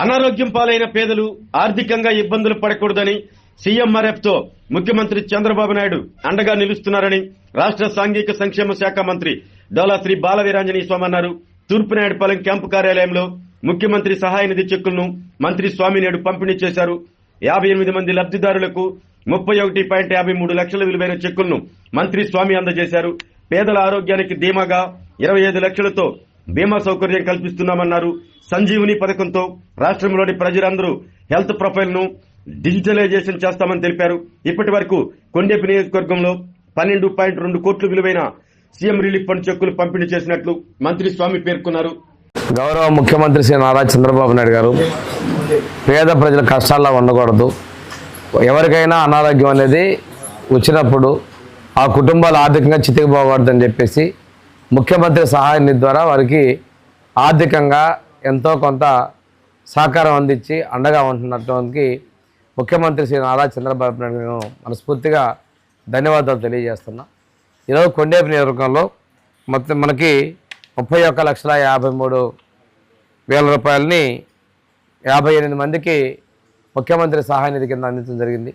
అనారోగ్యం పాలైన పేదలు ఆర్థికంగా ఇబ్బందులు పడకూడదని సీఎంఆర్ఎఫ్ తో ముఖ్యమంత్రి చంద్రబాబు నాయుడు అండగా నిలుస్తున్నారని రాష్ట్ర సాంఘిక సంక్షేమ శాఖ మంత్రి డోలా శ్రీ బాలవీరాంజనేయ స్వామి అన్నారు. తూర్పునాయుడుపాలెం క్యాంపు కార్యాలయంలో ముఖ్యమంత్రి సహాయ నిధి చెక్కులను మంత్రి స్వామి నేడు పంపిణీ చేశారు. 58 మంది లబ్దిదారులకు 31.53 లక్షల విలువైన చెక్కులను మంత్రి స్వామి అందజేశారు. పేదల ఆరోగ్యానికి ధీమాగా 25 లక్షలతో బీమా సౌకర్యం కల్పిస్తున్నామన్నారు. సంజీవని పథకంతో రాష్ట్రంలోని ప్రజలందరూ హెల్త్ ప్రొఫైల్ ను డిజిటలైజేషన్ చేస్తామని తెలిపారు. ఇప్పటి వరకు కొండేపి నియోజకవర్గంలో 12.2 కోట్ల విలువైన సీఎం రిలీఫ్ ఫండ్ చెక్కులు పంపిణీ చేసినట్లు మంత్రి స్వామి పేర్కొన్నారు. గౌరవ ముఖ్యమంత్రి శ్రీ నారా చంద్రబాబు నాయుడు గారు పేద ప్రజల కష్టాల్లో ఉండకూడదు, ఎవరికైనా అనారోగ్యం అనేది వచ్చినప్పుడు ఆ కుటుంబాలు ఆర్థికంగా చితికిపోకూడదని చెప్పేసి ముఖ్యమంత్రి సహాయ నిధి ద్వారా వారికి ఆర్థికంగా ఎంతో కొంత సహకారం అందించి అండగా ఉంటున్నటువంటి ముఖ్యమంత్రి శ్రీ నారా చంద్రబాబు నాయుడు మనస్ఫూర్తిగా ధన్యవాదాలు తెలియజేస్తున్నా. ఈరోజు కొండేపి నియోజకవర్గంలో మొత్తం మనకి 31,53,000 రూపాయలని 58 మందికి ముఖ్యమంత్రి సహాయ నిధి కింద అందించడం జరిగింది.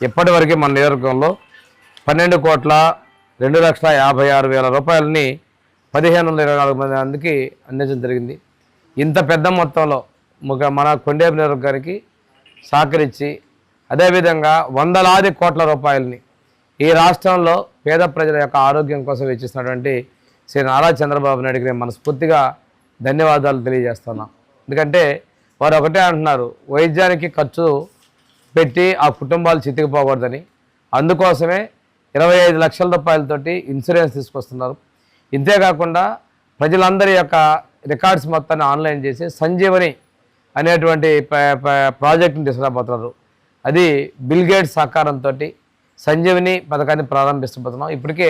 ఇప్పటివరకు మన నియోజకవర్గంలో 12,02,56,000 రూపాయలని 1,524 మందికి అందించడం జరిగింది. ఇంత పెద్ద మొత్తంలో మన కొండేపి నియోజకవర్గానికి సహకరించి అదేవిధంగా వందలాది కోట్ల రూపాయలని ఈ రాష్ట్రంలో పేద ప్రజల యొక్క ఆరోగ్యం కోసం వెచ్చిస్తున్నటువంటి శ్రీ నారా చంద్రబాబు నాయుడుకి నేను మనస్ఫూర్తిగా ధన్యవాదాలు తెలియజేస్తున్నాం. ఎందుకంటే వారు ఒకటే అంటున్నారు, వైద్యానికి ఖర్చు పెట్టి ఆ కుటుంబాలు చితికిపోకూడదని. అందుకోసమే 25 లక్షల రూపాయలతోటి ఇన్సూరెన్స్ తీసుకొస్తున్నారు. ఇంతేకాకుండా ప్రజలందరి యొక్క రికార్డ్స్ మొత్తాన్ని ఆన్లైన్ చేసి సంజీవని అనేటువంటి ప్రాజెక్టుని తీసుకురాబోతున్నారు. అది బిల్ గేట్స్ సహకారంతో సంజీవని పథకాన్ని ప్రారంభిస్తుపోతున్నాం. ఇప్పటికే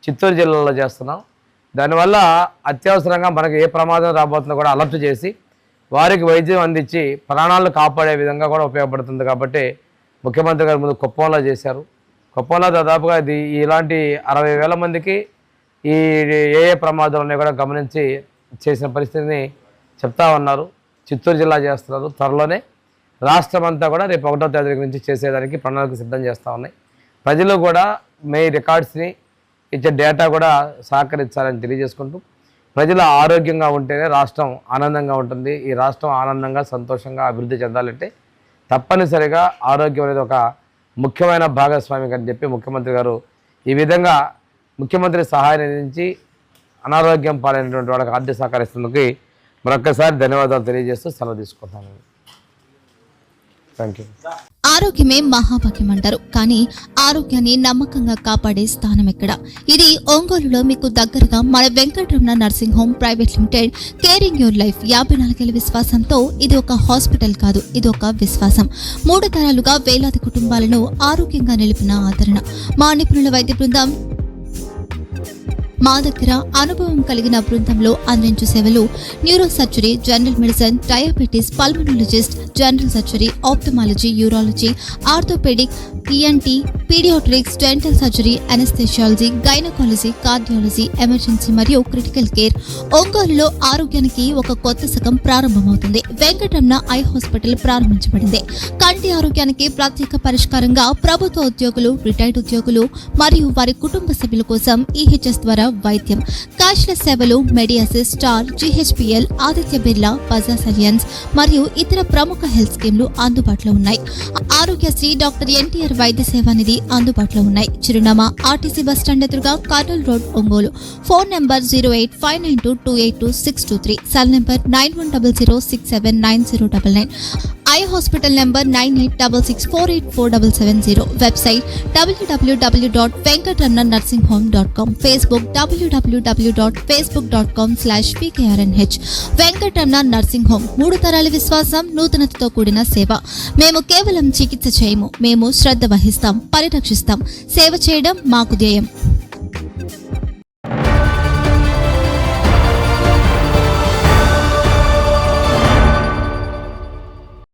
చిత్తూరు జిల్లాలో చేస్తున్నాం. దానివల్ల అత్యవసరంగా మనకు ఏ ప్రమాదం రాబోతుందో కూడా అలర్ట్ చేసి వారికి వైద్యం అందించి ప్రాణాలను కాపాడే విధంగా కూడా ఉపయోగపడుతుంది. కాబట్టి ముఖ్యమంత్రి గారు ముందు కుప్పంలో చేశారు. కుప్పంలో దాదాపుగా ఇలాంటి 60,000 మందికి ఈ ఏ ప్రమాదాలు ఉన్నాయో కూడా గమనించి చేసిన పరిస్థితిని చెప్తా ఉన్నారు. చిత్తూరు జిల్లా చేస్తున్నారు. త్వరలోనే రాష్ట్రం అంతా కూడా రేపు 1వ తేదీ నుంచి చేసేదానికి ప్రణాళిక సిద్ధం చేస్తూ ఉన్నాయి. ప్రజలు కూడా మీ రికార్డ్స్ని ఇచ్చే డేటా కూడా సహకరించాలని తెలియజేసుకుంటూ ప్రజలు ఆరోగ్యంగా ఉంటేనే రాష్ట్రం ఆనందంగా ఉంటుంది. ఈ రాష్ట్రం ఆనందంగా సంతోషంగా అభివృద్ధి చెందాలంటే తప్పనిసరిగా ఆరోగ్యం అనేది ఒక ముఖ్యమైన భాగస్వామి అని చెప్పి ముఖ్యమంత్రి గారు ఈ విధంగా ముఖ్యమంత్రి సహాయం నుంచి అనారోగ్యం పాలైనటువంటి వాళ్ళకి ఆర్థిక సహకరిస్తున్నందుకు మరొక్కసారి ధన్యవాదాలు తెలియజేస్తూ సెలవు తీసుకుంటాను. Thank you. ఆరోగ్యమే మహాభాగ్యం అంటారు, కానీ ఆరోగ్యాన్ని నమ్మకంగా కాపాడే స్థానం ఎక్కడ? ఇది ఒంగోలులో మీకు దగ్గరగా మన Venkataramana nursing home private limited. Caring your life 54 ఏళ్ల విశ్వాసంతో ఇది ఒక హాస్పిటల్ కాదు, ఇది ఒక విశ్వాసం. 3 తరాలుగా వేలాది కుటుంబాలను ఆరోగ్యంగా నిలిపిన ఆదరణ. మా నిపుణుల వైద్య బృందం మా దగ్గర అనుభవం కలిగిన బృందంలో అందించే సేవలు neuro surgery, general medicine, diabetes, pulmonologist, general surgery, ophthalmology, urology, orthopaedic, ENT, paediatrics, dental surgery, anaesthesiology, gynaecology, cardiology, emergency మరియు క్రిటికల్ కేర్. ఒంగోలులో ఆరోగ్యానికి ఒక కొత్త శకం ప్రారంభమవుతుంది. వెంకటరమణ ఐ హాస్పిటల్ ప్రారంభించబడింది. కంటి ఆరోగ్యానికి ప్రత్యేక పరిష్కారంగా ప్రభుత్వ ఉద్యోగులు, రిటైర్డ్ ఉద్యోగులు మరియు వారి కుటుంబ సభ్యుల కోసం ఈహెచ్ఎస్ ద్వారా వైద్యం. క్యాష్లెస్ సేవలు Mediassist, Star, GHPL, Aditya Birla, Bajaj Allianz మరియు ఇతర ప్రముఖ హెల్త్ స్కీమ్లు అందుబాటులో ఉన్నాయి. ఆరోగ్యశ్రీ, డాక్టర్ ఎన్టీఆర్ వైద్య సేవా నిధి అందుబాటులో ఉన్నాయి. చిరునామా ఆర్టీసీ బస్టాండ్ ఎదురుగా, Kurnool road, Ongole. Phone number 08592282623, cell number 9100679099. Eye hospital number 9866484770. Website www.venkatramanarsinghome.com. Facebook www.facebook.com/pkrnh. Venkataramana nursing home, 3 తరాల విశ్వాసం, నూతనతతో కూడిన సేవ. మేము కేవలం చికిత్స చేయము, మేము శ్రద్ధ వహిస్తాం, పరిరక్షిస్తాం. సేవ చేయడం మాకు ధ్యేయం.